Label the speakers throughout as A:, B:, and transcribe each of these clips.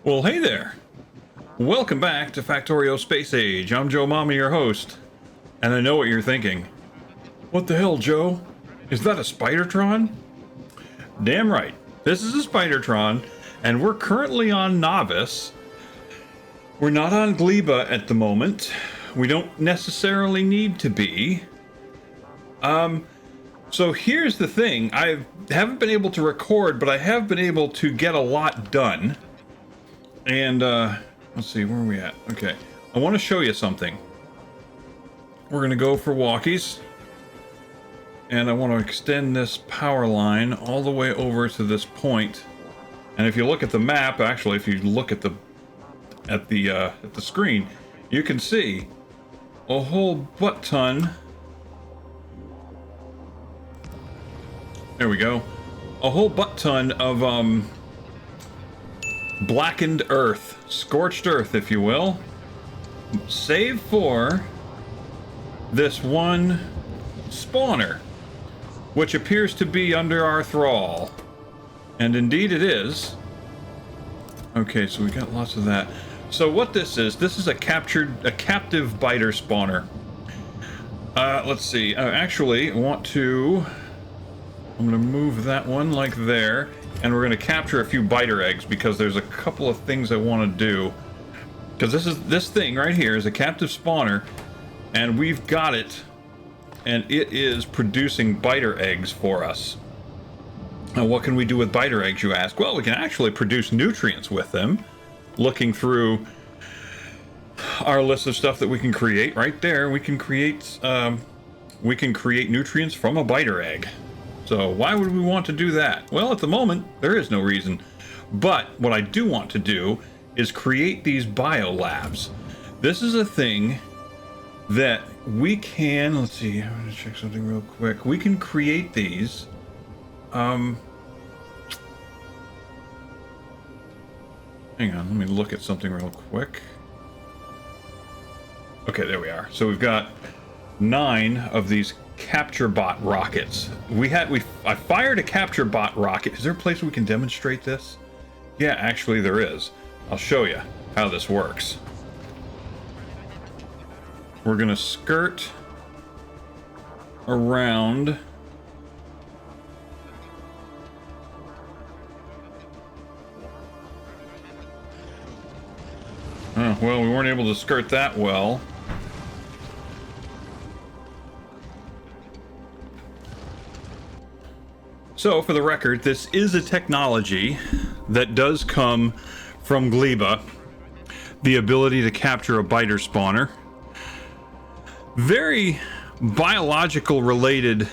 A: Well, hey there. Welcome back to Factorio Space Age. I'm Joe Mama, your host. And I know what you're thinking. What the hell, Joe? Is that a Spidertron? Damn right. This is a Spidertron, and we're currently on Novice. We're not on Gleba at the moment. We don't necessarily need to be. So here's the thing. I haven't been able to record, but I have been able to get a lot done. And, let's see, where are we at? Okay. I want to show you something. We're going to go for walkies. And I want to extend this power line all the way over to this point. And if you look at the map, actually, if you look at the screen, you can see a whole butt ton. There we go. A whole butt ton of blackened earth, scorched earth, if you will, save for this one spawner, which appears to be under our thrall. And indeed it is. Okay, so we got lots of that. So what this is a captive biter spawner. Let's see. Actually, I'm gonna move that one like there, and we're gonna capture a few biter eggs because there's a couple of things I want to do. Because this thing right here is a captive spawner, and we've got it, and it is producing biter eggs for us. Now, what can we do with biter eggs, you ask? Well, we can actually produce nutrients with them. Looking through our list of stuff that we can create right there, we can create nutrients from a biter egg. So why would we want to do that? Well, at the moment, there is no reason. But what I do want to do is create these biolabs. This is a thing that we can, let's see, I'm gonna check something real quick. We can create these. Hang on, let me look at something real quick. Okay, there we are. So we've got 9 of these capture bot rockets. I fired a capture bot rocket. Is there a place we can demonstrate this? Yeah, actually there is. I'll show you how this works. We're gonna skirt around. Oh, well, we weren't able to skirt that well. So, for the record, this is a technology that does come from Gleba. The ability to capture a biter spawner. Very biological related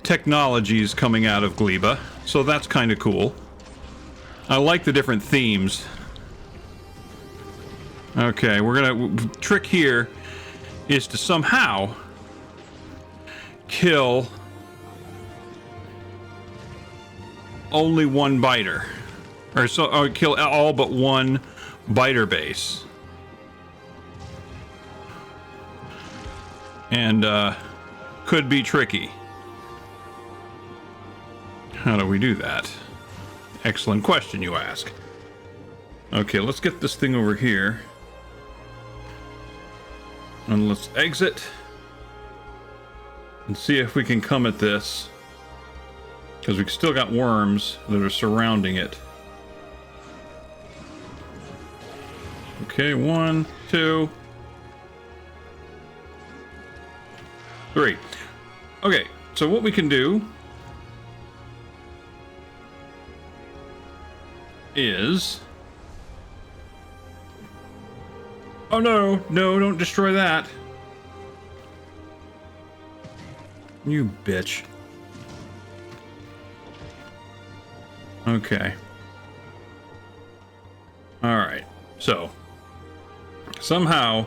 A: technologies coming out of Gleba, so that's kind of cool. I like the different themes. Okay, trick here is to somehow kill only one biter, or kill all but one biter base, and could be tricky. How do we do that? Excellent question, you ask. Okay, let's get this thing over here, and let's exit and see if we can come at this. Because we've still got worms that are surrounding it. Okay, 1, 2, 3. Okay, so what we can do is... Oh no, don't destroy that. You bitch. Okay. Alright, so somehow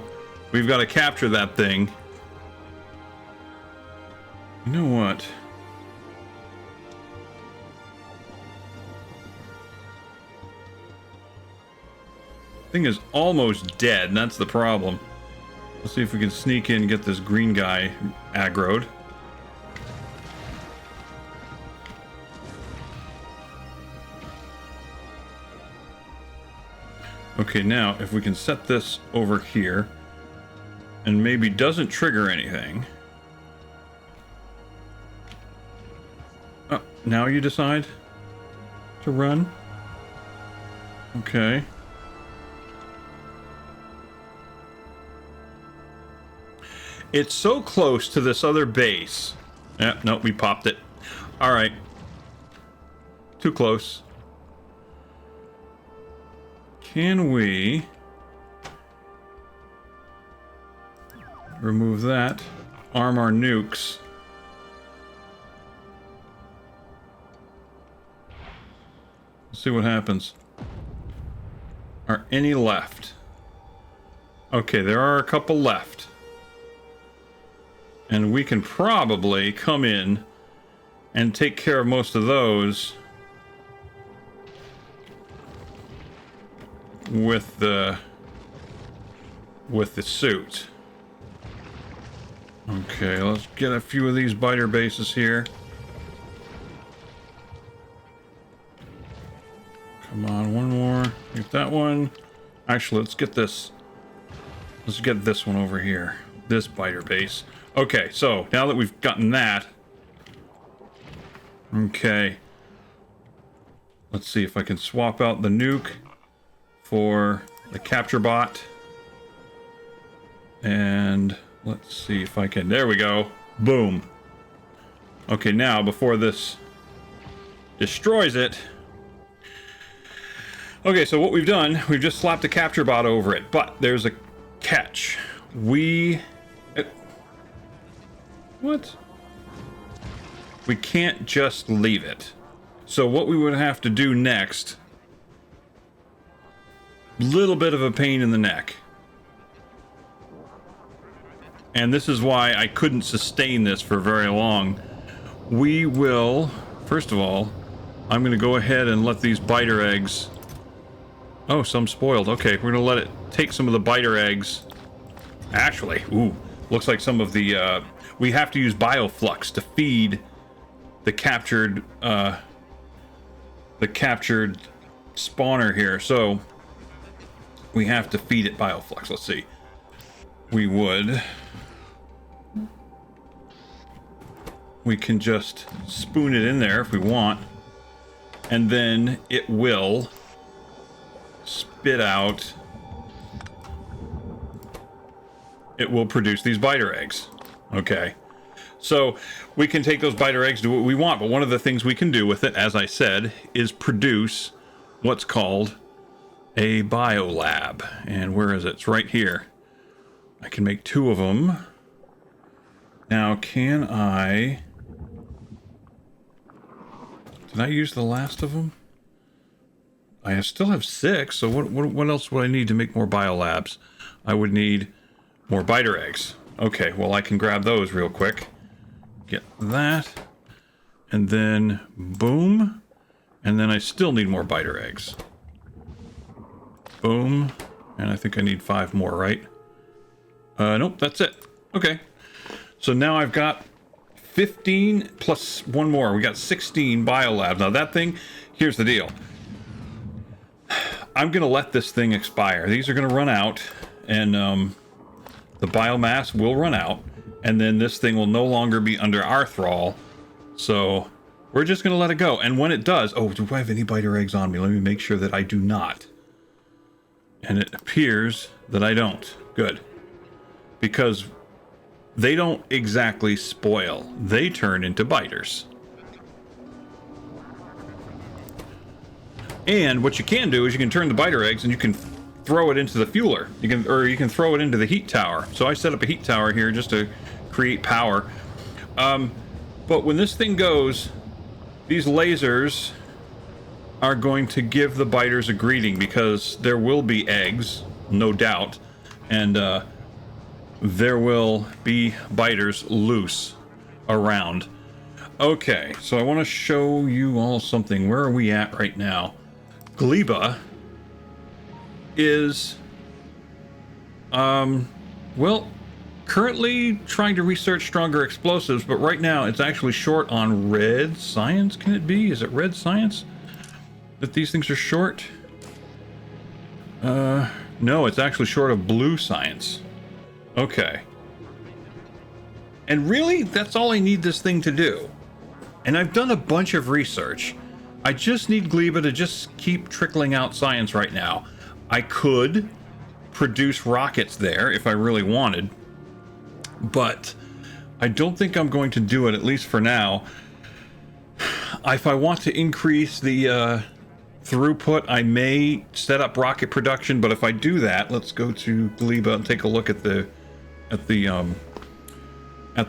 A: we've got to capture that thing. You know what? Thing is almost dead, and that's the problem. Let's see if we can sneak in and get this green guy aggroed. Okay, now if we can set this over here and maybe doesn't trigger anything. Oh, now you decide to run? Okay. It's so close to this other base. No, we popped it. All right. Too close. Can we remove that? Arm our nukes. Let's see what happens. Are any left? Okay, there are a couple left. And we can probably come in and take care of most of those with the suit. Okay, let's get a few of these biter bases here. Come on, one more. Get that one. Actually, let's get this. Let's get this one over here. This biter base. Okay, so now that we've gotten that. Okay. Let's see if I can swap out the nuke for the capture bot. And let's see if I can. There we go. Boom. Okay, now before this destroys it. Okay, so what we've done, we've just slapped a capture bot over it, but there's a catch. What? We can't just leave it. So what we would have to do next, little bit of a pain in the neck. And this is why I couldn't sustain this for very long. We will, first of all, I'm going to go ahead and let these biter eggs. Oh, some spoiled. Okay, we're going to let it take some of the biter eggs. Actually, ooh, looks like some of the, we have to use bioflux to feed the captured spawner here. So we have to feed it bioflux. Let's see. We can just spoon it in there if we want. And then it will spit out. It will produce these biter eggs. Okay. So we can take those biter eggs, do what we want, but one of the things we can do with it, as I said, is produce what's called a biolab. And where is it? It's right here. I can make 2 of them. Now, can I... Did I use the last of them? I still have 6, so what else would I need to make more biolabs? I would need more biter eggs. Okay, well, I can grab those real quick. Get that. And then, boom. And then I still need more biter eggs. Boom. And I think I need 5 more, right? Nope, that's it. Okay. So now I've got 15 plus 1 more. We got 16 biolabs. Now that thing, here's the deal. I'm going to let this thing expire. These are going to run out, and the biomass will run out, and then this thing will no longer be under our thrall. So we're just going to let it go. And when it does... Oh, do I have any biter eggs on me? Let me make sure that I do not. And it appears that I don't. Good. Because they don't exactly spoil. They turn into biters. And what you can do is you can turn the biter eggs and you can throw it into the fueler. You can throw it into the heat tower. So I set up a heat tower here just to create power. But when this thing goes, these lasers are going to give the biters a greeting, because there will be eggs, no doubt, and there will be biters loose around. Okay, so I want to show you all something. Where are we at right now? Gleba is, well, currently trying to research stronger explosives, but right now it's actually short on red science. Can it be? Is it red science that these things are short? No, it's actually short of blue science. Okay. And really, that's all I need this thing to do. And I've done a bunch of research. I just need Gleba to just keep trickling out science right now. I could produce rockets there if I really wanted, but I don't think I'm going to do it, at least for now. If I want to increase the throughput, I may set up rocket production, but if I do that, let's go to Gleba and take a look at the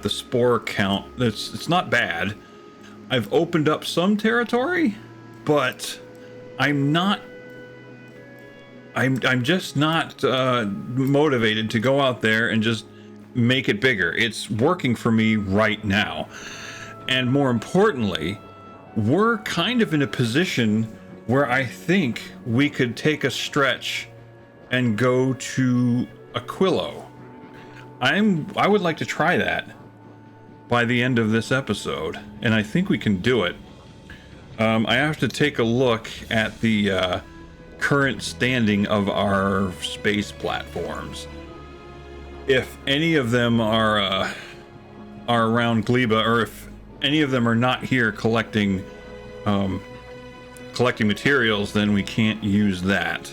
A: spore count. It's not bad. I've opened up some territory, but I'm just not motivated to go out there and just make it bigger. It's working for me right now. And more importantly, we're kind of in a position where I think we could take a stretch and go to Aquilo. I would like to try that by the end of this episode, and I think we can do it. I have to take a look at the current standing of our space platforms. If any of them are around Gleba, or if any of them are not here collecting materials, then we can't use that.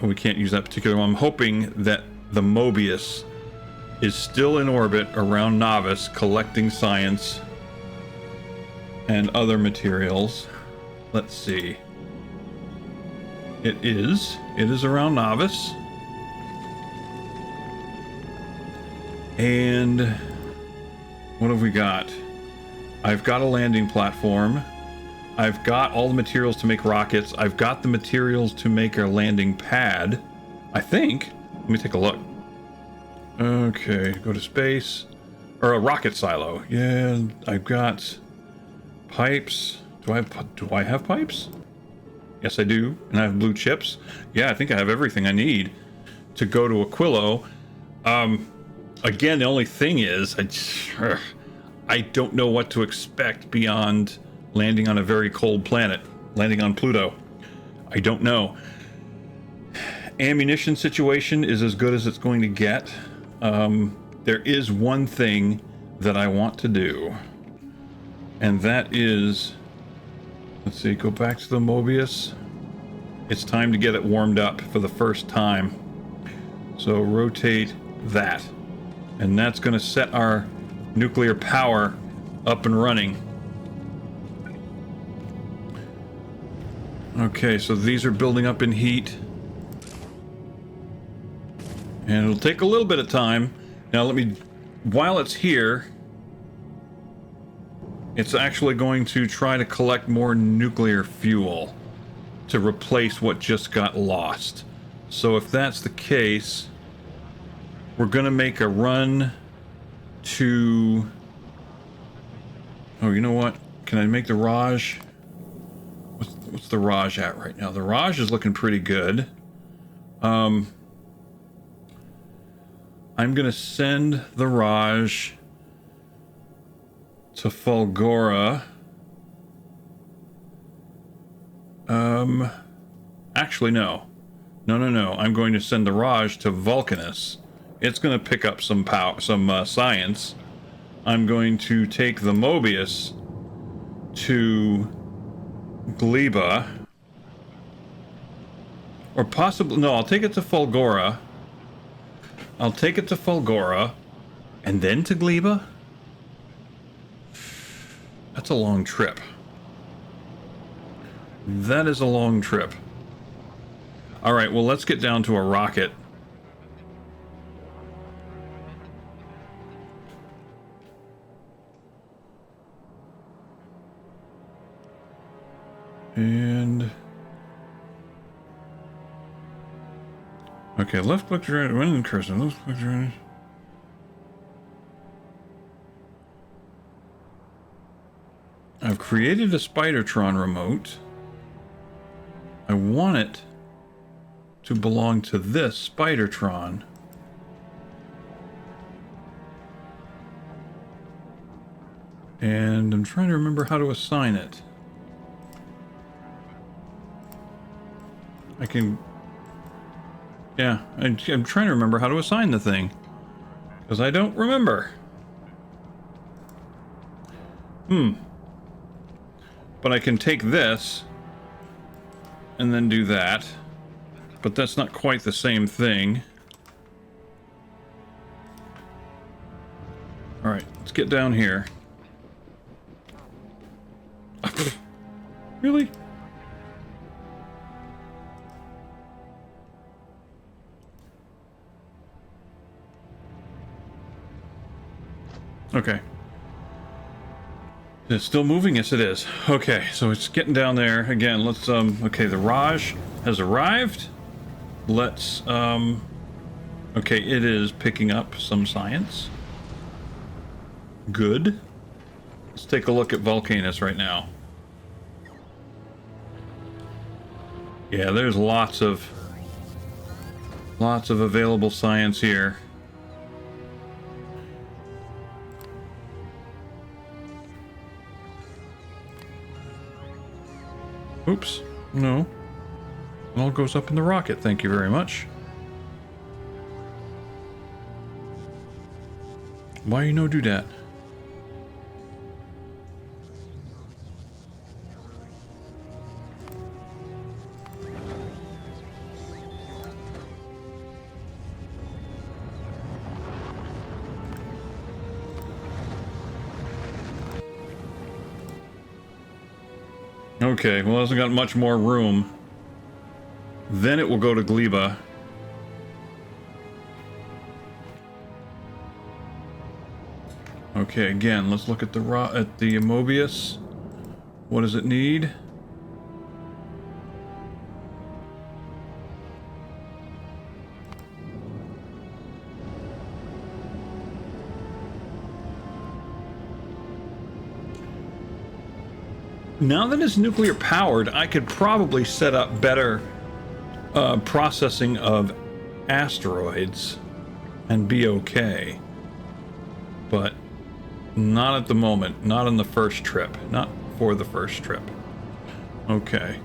A: We can't use that particular one. I'm hoping that the Mobius is still in orbit around Novice, collecting science and other materials. Let's see. It is around Novice. And what have we got? I've got a landing platform. I've got all the materials to make rockets. I've got the materials to make our landing pad, I think. Let me take a look. Okay, go to space. Or a rocket silo. Yeah, I've got pipes. Do I have pipes? Yes, I do. And I have blue chips. Yeah, I think I have everything I need to go to Aquilo. Again, the only thing is, I don't know what to expect beyond landing on a very cold planet, landing on Pluto. I don't know. Ammunition situation is as good as it's going to get. There is one thing that I want to do, and that is, let's see, go back to the Mobius. It's time to get it warmed up for the first time. So rotate that, and that's going to set our nuclear power up and running. Okay, so these are building up in heat. And it'll take a little bit of time. Now while it's here, it's actually going to try to collect more nuclear fuel to replace what just got lost. So if that's the case, we're gonna make a run to... Oh, you know what? Can I make the Raj? What's the Raj at right now? The Raj is looking pretty good. I'm gonna send the Raj to Fulgora. Actually, no. No. I'm going to send the Raj to Vulcanus. It's gonna pick up some science. I'm going to take the Mobius to Gleba. Or possibly, no, I'll take it to Fulgora. I'll take it to Fulgora, and then to Gleba? That's a long trip. That is a long trip. Alright, well, let's get down to a rocket. And... okay, left click to right, when in cursor, left click to right. I've created a Spidertron remote. I want it to belong to this Spidertron. And I'm trying to remember how to assign it. I can... Yeah, I'm trying to remember how to assign the thing. Because I don't remember. But I can take this and then do that. But that's not quite the same thing. Alright, let's get down here. Really? Okay. It's still moving? Yes, it is. Okay, so it's getting down there. Again, let's, okay, the Raj has arrived. Let's, okay, it is picking up some science. Good. Let's take a look at Volcanus right now. Yeah, there's lots of available science here. Oops, no. It all goes up in the rocket, thank you very much. Why you no do that? Okay, well, it hasn't got much more room. Then it will go to Gleba. Okay, again, let's look at the Mobius. What does it need? Now that it's nuclear powered, I could probably set up better processing of asteroids and be okay. But not at the moment. Not on the first trip. Not for the first trip. Okay.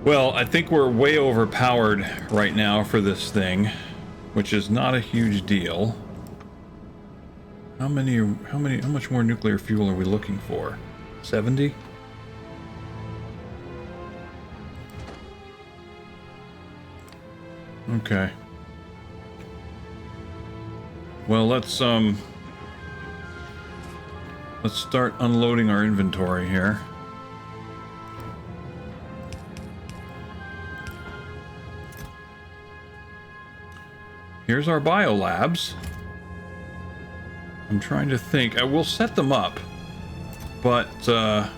A: Well, I think we're way overpowered right now for this thing, which is not a huge deal. How much more nuclear fuel are we looking for? 70? Okay. Well, let's start unloading our inventory here. Here's our biolabs. I'm trying to think. I will set them up, but I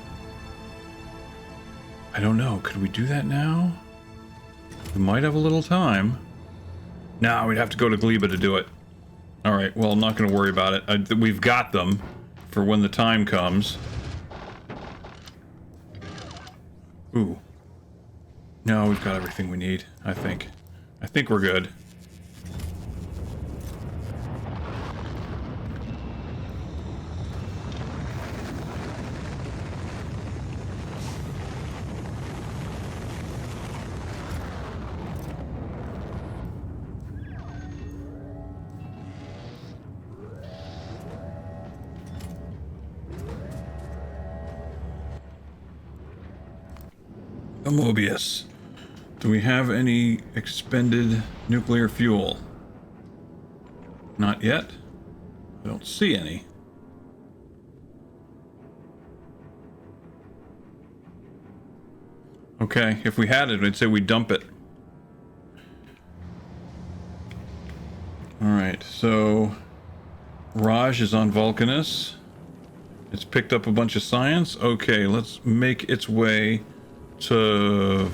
A: don't know. Could we do that now? We might have a little time. No, we'd have to go to Gleba to do it. All right. Well, I'm not going to worry about it. We've got them for when the time comes. Ooh. No, we've got everything we need. I think we're good. Mobius. Do we have any expended nuclear fuel? Not yet. I don't see any. Okay, if we had it, I'd say we dump it. Alright, so Raj is on Vulcanus. It's picked up a bunch of science. Okay, let's make its way to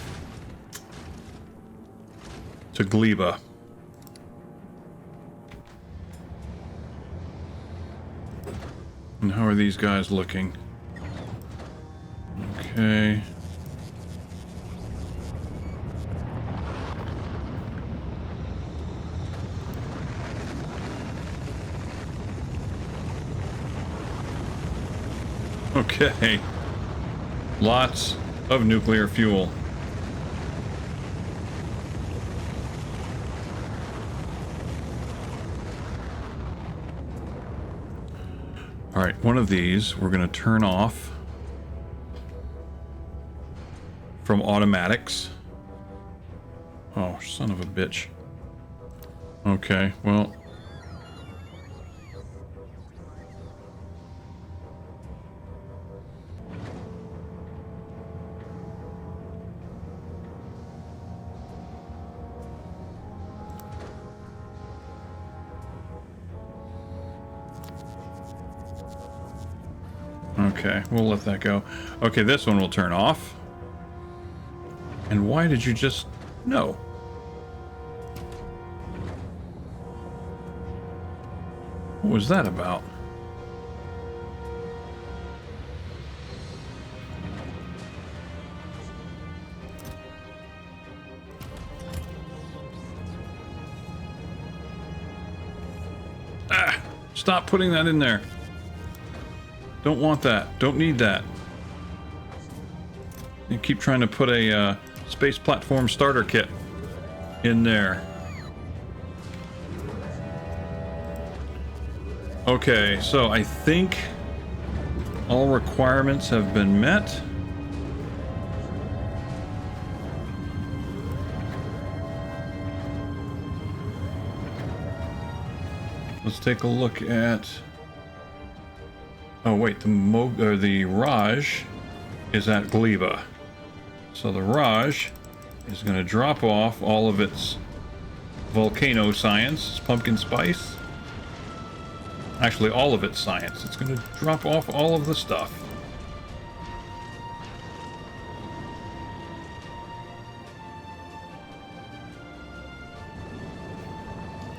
A: Gleba. And how are these guys looking? Okay. Okay. Lots of nuclear fuel. All right, one of these we're going to turn off from automatics. Oh, son of a bitch. Okay, well. Okay, we'll let that go. Okay, this one will turn off. And why did you just... No. What was that about? Ah! Stop putting that in there. Don't want that. Don't need that. You keep trying to put a space platform starter kit in there. Okay, so I think all requirements have been met. Let's take a look at... Oh wait, the Raj is at Gleba. So the Raj is going to drop off all of its volcano science, pumpkin spice. Actually, all of its science. It's going to drop off all of the stuff.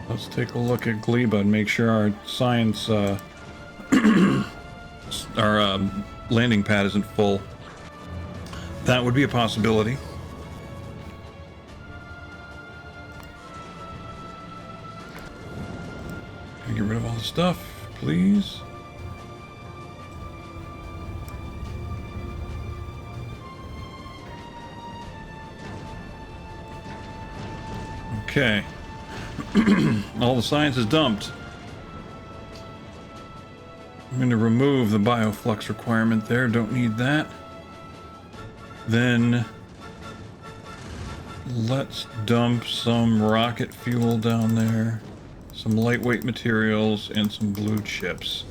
A: Let's take a look at Gleba and make sure our science, our landing pad isn't full. That would be a possibility. Can I get rid of all the stuff, please? Okay. All the science is dumped. I'm going to remove the bioflux requirement there. Don't need that. Then let's dump some rocket fuel down there, some lightweight materials, and some blue chips.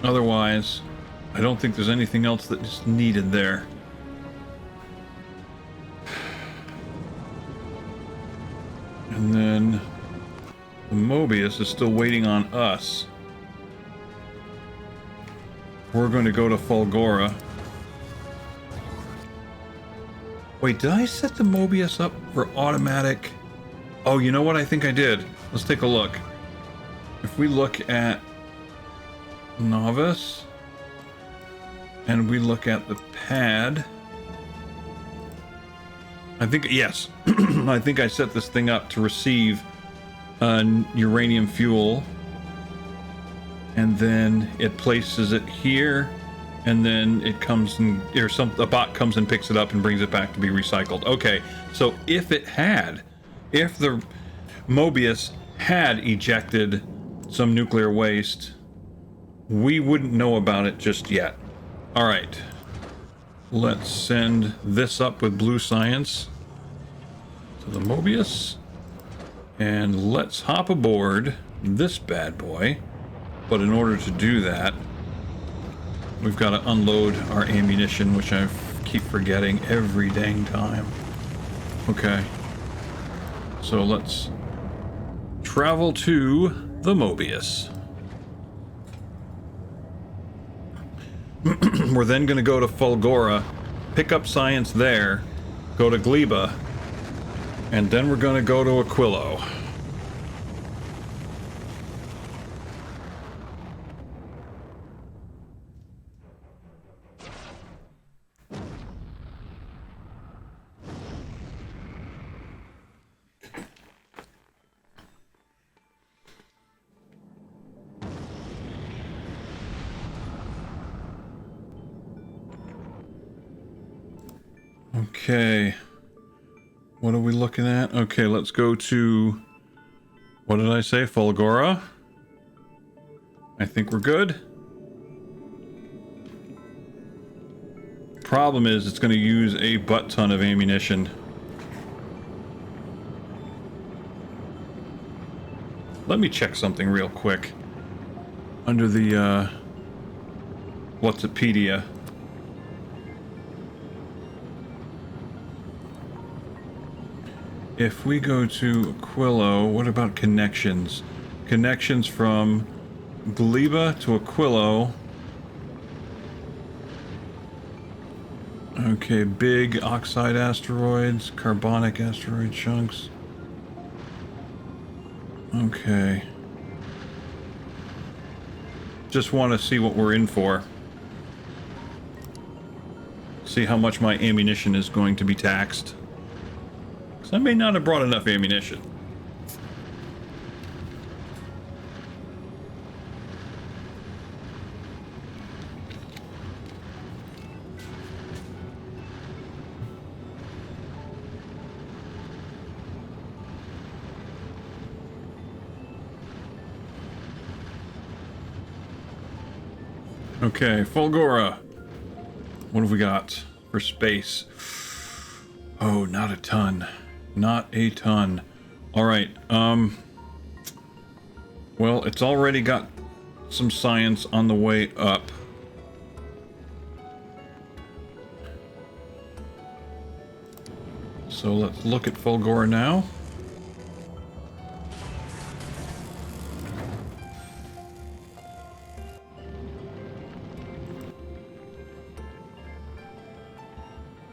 A: Otherwise, I don't think there's anything else that is needed there. And then the Mobius is still waiting on us. We're going to go to Fulgora. Wait, did I set the Mobius up for automatic? Oh, you know what? I think I did. Let's take a look. If we look at Novice, and we look at the pad, I think, yes, I think I set this thing up to receive uranium fuel, and then it places it here, and then it comes and a bot comes and picks it up and brings it back to be recycled. Okay, so if the Mobius had ejected some nuclear waste, we wouldn't know about it just yet. All right, let's send this up with blue science to the Mobius, and let's hop aboard this bad boy. But in order to do that, we've got to unload our ammunition, which I keep forgetting every dang time. Okay, so let's travel to the Mobius. We're then going to go to Fulgora, pick up science there, go to Gleba, and then we're going to go to Aquilo. Okay. What are we looking at? Okay, let's go to... What did I say? Fulgora? I think we're good. Problem is, it's going to use a butt ton of ammunition. Let me check something real quick. Under the, Whatsapedia. If we go to Aquilo, what about connections? Connections from Gleba to Aquilo. Okay, big oxide asteroids, carbonic asteroid chunks. Okay. Just want to see what we're in for. See how much my ammunition is going to be taxed. Because I may not have brought enough ammunition. Okay, Fulgora. What have we got for space? Oh, not a ton. Not a ton. Alright, well, it's already got some science on the way up. So let's look at Fulgora now.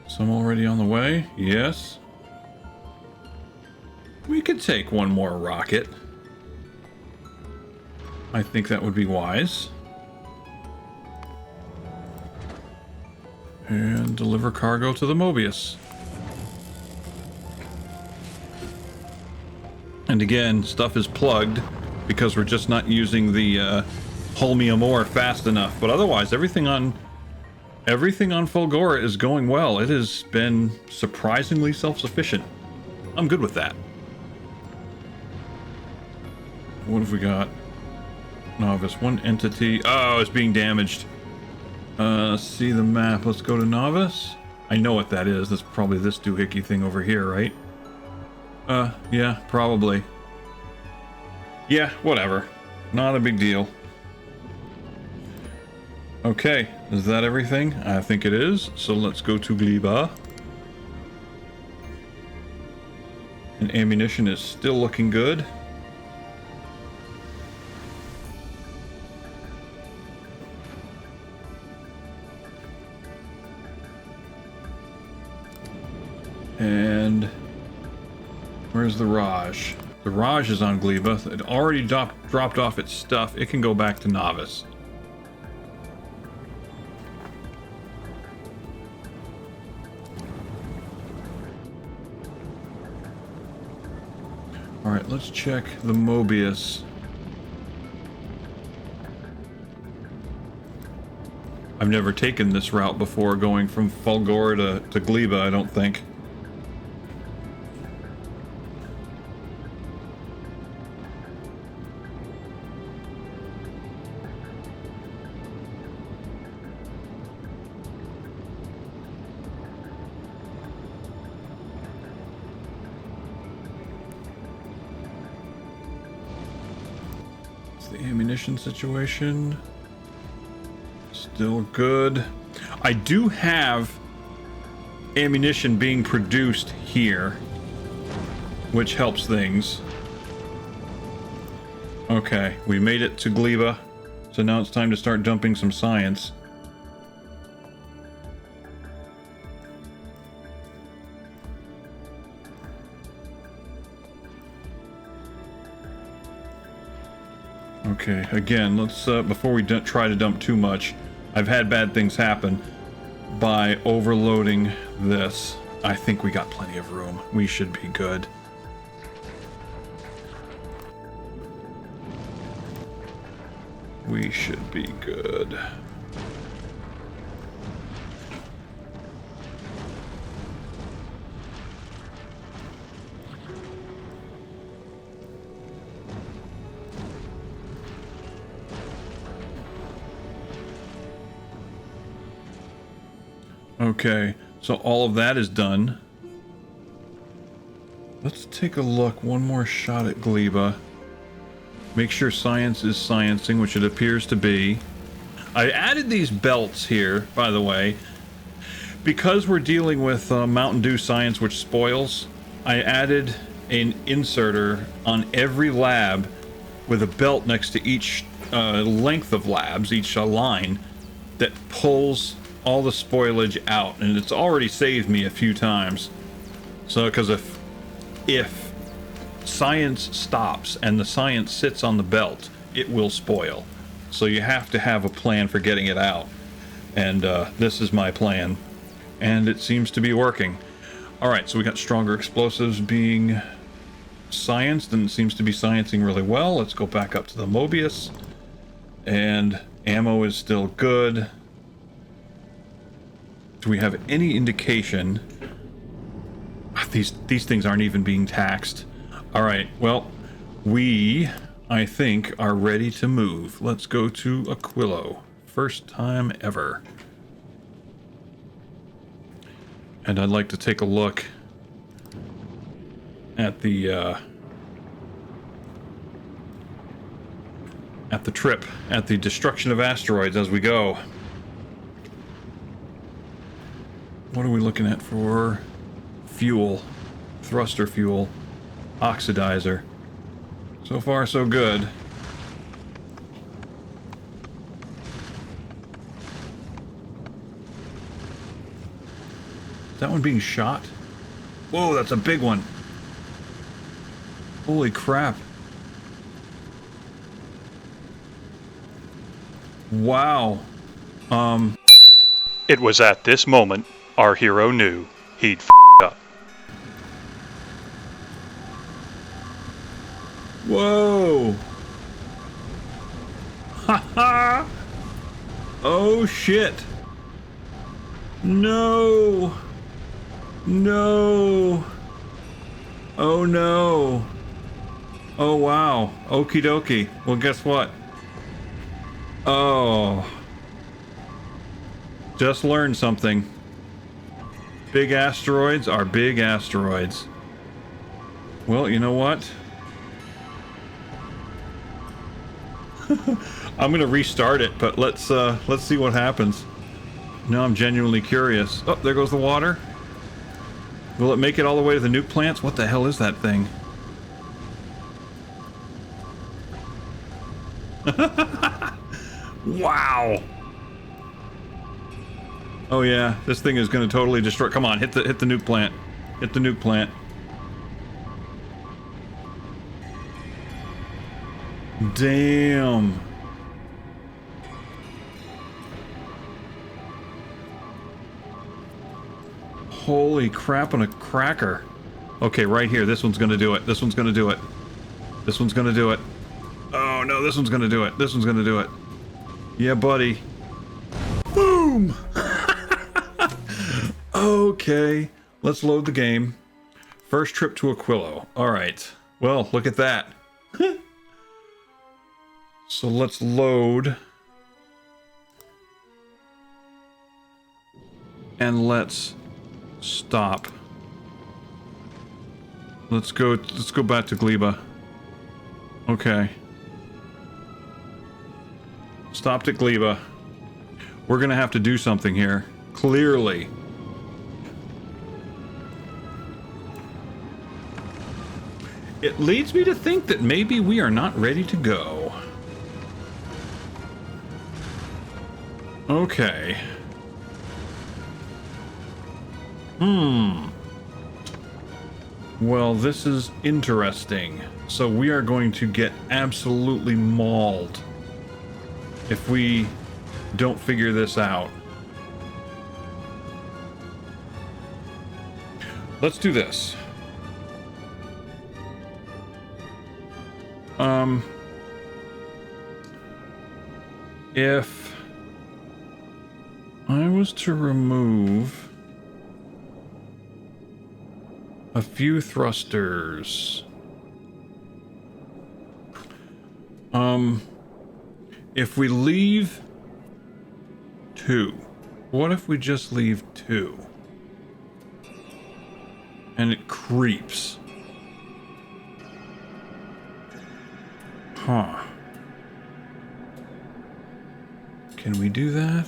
A: Some already on the way? Yes. We could take one more rocket. I think that would be wise. And deliver cargo to the Mobius. And again, stuff is plugged because we're just not using the holmium ore fast enough. But otherwise, everything on Fulgora is going well. It has been surprisingly self-sufficient. I'm good with that. What have we got? Novice, one entity. Oh, it's being damaged. See the map. Let's go to Novice. I know what that is. That's probably this doohickey thing over here, right? Yeah, probably. Yeah, whatever. Not a big deal. Okay, is that everything? I think it is. So let's go to Gleba. And ammunition is still looking good. And where's the Raj? The Raj is on Gleba. It already dropped off its stuff. It can go back to Novice. Alright, let's check the Mobius. I've never taken this route before, going from Fulgora to Gleba, I don't think. The ammunition situation still good. I do have ammunition being produced here, which helps things. Okay, we made it to Gleba, so now it's time to start dumping some science. Okay, again, let's, before we try to dump too much, I've had bad things happen by overloading this. I think we got plenty of room. We should be good. We should be good. Okay, so all of that is done. Let's take a look. One more shot at Gleba. Make sure science is sciencing, which it appears to be. I added these belts here, by the way, because we're dealing with Mountain Dew science, which spoils. I added an inserter on every lab with a belt next to each length of labs, each line, that pulls all the spoilage out, and it's already saved me a few times. So, because if science stops and the science sits on the belt, it will spoil. So you have to have a plan for getting it out. And this is my plan. And it seems to be working. Alright, so we got stronger explosives being scienced, and it seems to be sciencing really well. Let's go back up to the Mobius. And ammo is still good. Do we have any indication? These things aren't even being taxed. Alright, well, we, I think, are ready to move. Let's go to Aquilo. First time ever. And I'd like to take a look at the trip, at the destruction of asteroids as we go. What are we looking at for fuel? Thruster fuel. Oxidizer. So far, so good. Is that one being shot? Whoa, that's a big one. Holy crap. Wow.
B: It was at this moment our hero knew he'd f***ed up.
A: Whoa. Haha. Oh shit. No. No. Oh no. Oh wow. Okie dokie. Well, guess what? Oh. Just learned something. Big asteroids are big asteroids. Well, you know what? I'm gonna restart it, but let's see what happens. Now I'm genuinely curious. Oh, there goes the water. Will it make it all the way to the nuke plants? What the hell is that thing? Wow. Oh yeah, this thing is going to totally destroy. Come on, hit the nuke plant. Hit the nuke plant. Damn. Holy crap on a cracker. Okay, right here. This one's going to do it. This one's going to do it. This one's going to do it. Oh no, this one's going to do it. This one's going to do it. Yeah, buddy. Boom! Okay, let's load the game. First trip to Aquilo. Alright. Well, look at that. So let's load. And let's stop. Let's go back to Gleba. Okay. Stopped at Gleba. We're gonna have to do something here. Clearly. It leads me to think that maybe we are not ready to go. Okay. Well, this is interesting. So we are going to get absolutely mauled if we don't figure this out. Let's do this. If I was to remove a few thrusters, if we leave 2, what if we just leave too. And it creeps. Huh. Can we do that?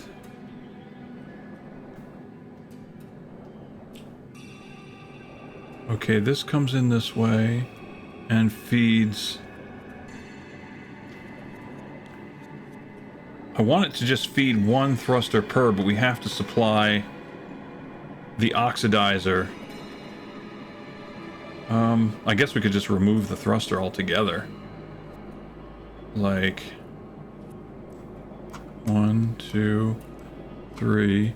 A: Okay, this comes in this way and feeds. I want it to just feed one thruster per, but we have to supply the oxidizer. I guess we could just remove the thruster altogether. Like 1, 2, 3,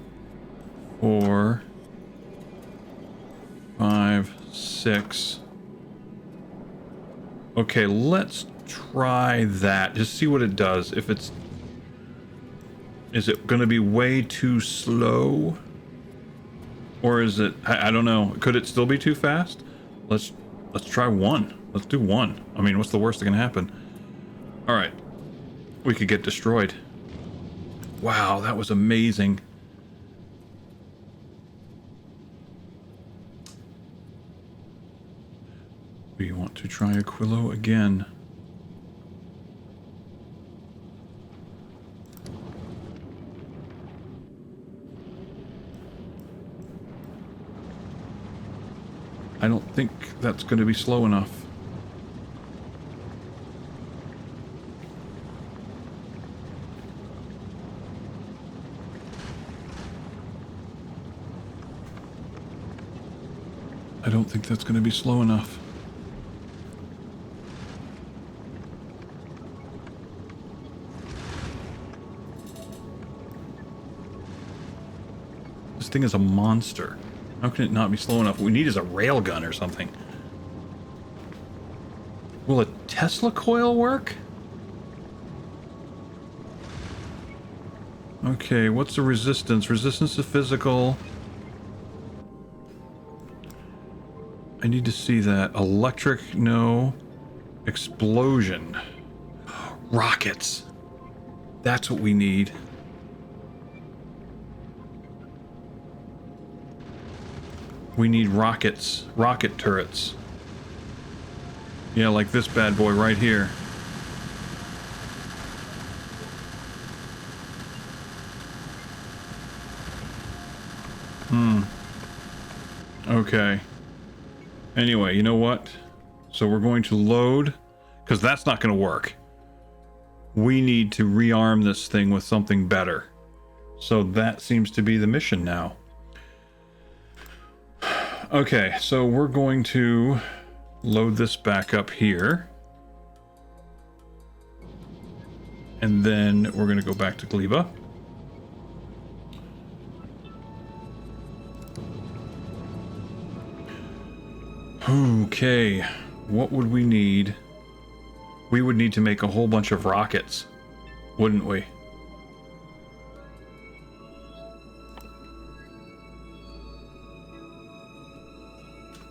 A: 4, 5, 6. Okay, let's try that. Just see what it does. If it's... Is it going to be way too slow? Or is it... I don't know. Could it still be too fast? Let's try 1. Let's do 1. I mean, what's the worst that can happen? Alright. We could get destroyed. Wow, that was amazing. We want to try Aquilo again. I don't think that's going to be slow enough. I don't think that's going to be slow enough. This thing is a monster. How can it not be slow enough? What we need is a railgun or something. Will a Tesla coil work? Okay, what's the resistance? Resistance to physical. I need to see that. Electric, no. Explosion. Rockets. That's what we need. We need rockets. Rocket turrets. Yeah, like this bad boy right here. Okay. Anyway, you know what? So we're going to load, because that's not going to work. We need to rearm this thing with something better. So that seems to be the mission now. Okay, so we're going to load this back up here. And then we're going to go back to Gleba. Okay, what would we need? We would need to make a whole bunch of rockets, wouldn't we?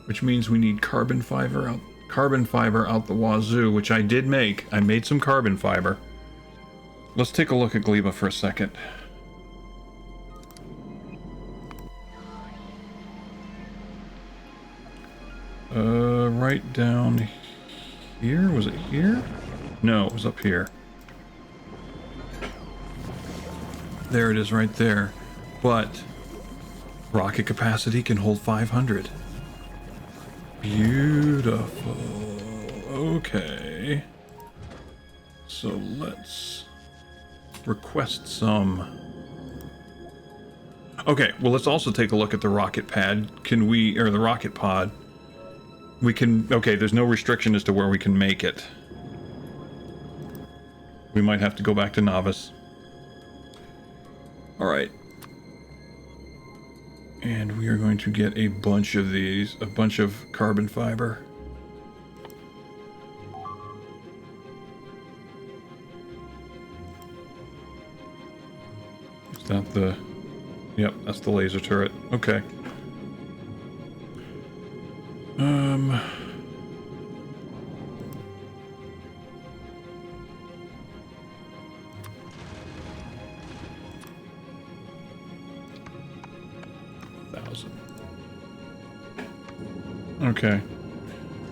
A: Which means we need carbon fiber out the wazoo, which I did make. I made some carbon fiber. Let's take a look at Gleba for a second. Right down here? Was it here? No, it was up here. There it is right there. But rocket capacity can hold 500. Beautiful. Okay. So let's request some. Okay, well let's also take a look at the rocket pad. Can we, or the rocket pod? We can, okay, there's no restriction as to where we can make it. We might have to go back to Novice. Alright. And we are going to get a bunch of these, a bunch of carbon fiber. Is that the... Yep, that's the laser turret. Okay. 1,000. Okay.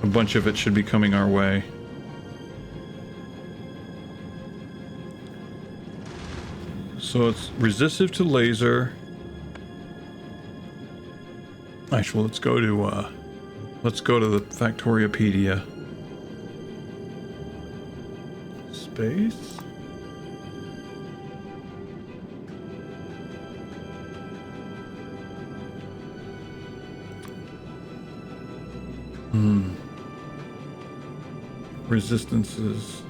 A: A bunch of it should be coming our way. So it's resistive to laser. Actually, let's go to the Factoriopedia. Space. Resistances.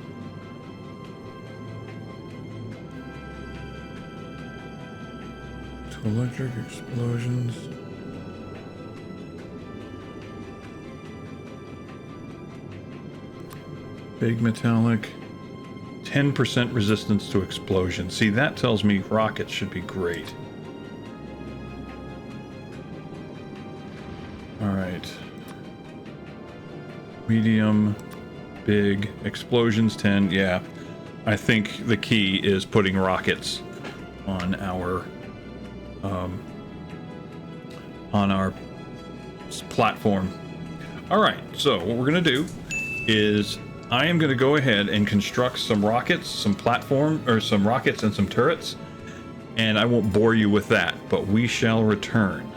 A: To electric explosions. Big metallic. 10% resistance to explosion. See, that tells me rockets should be great. Alright. Medium, big, explosions 10, yeah. I think the key is putting rockets on our platform. Alright, so what we're gonna do is I am gonna go ahead and construct some rockets, some rockets and some turrets, and I won't bore you with that, but we shall return.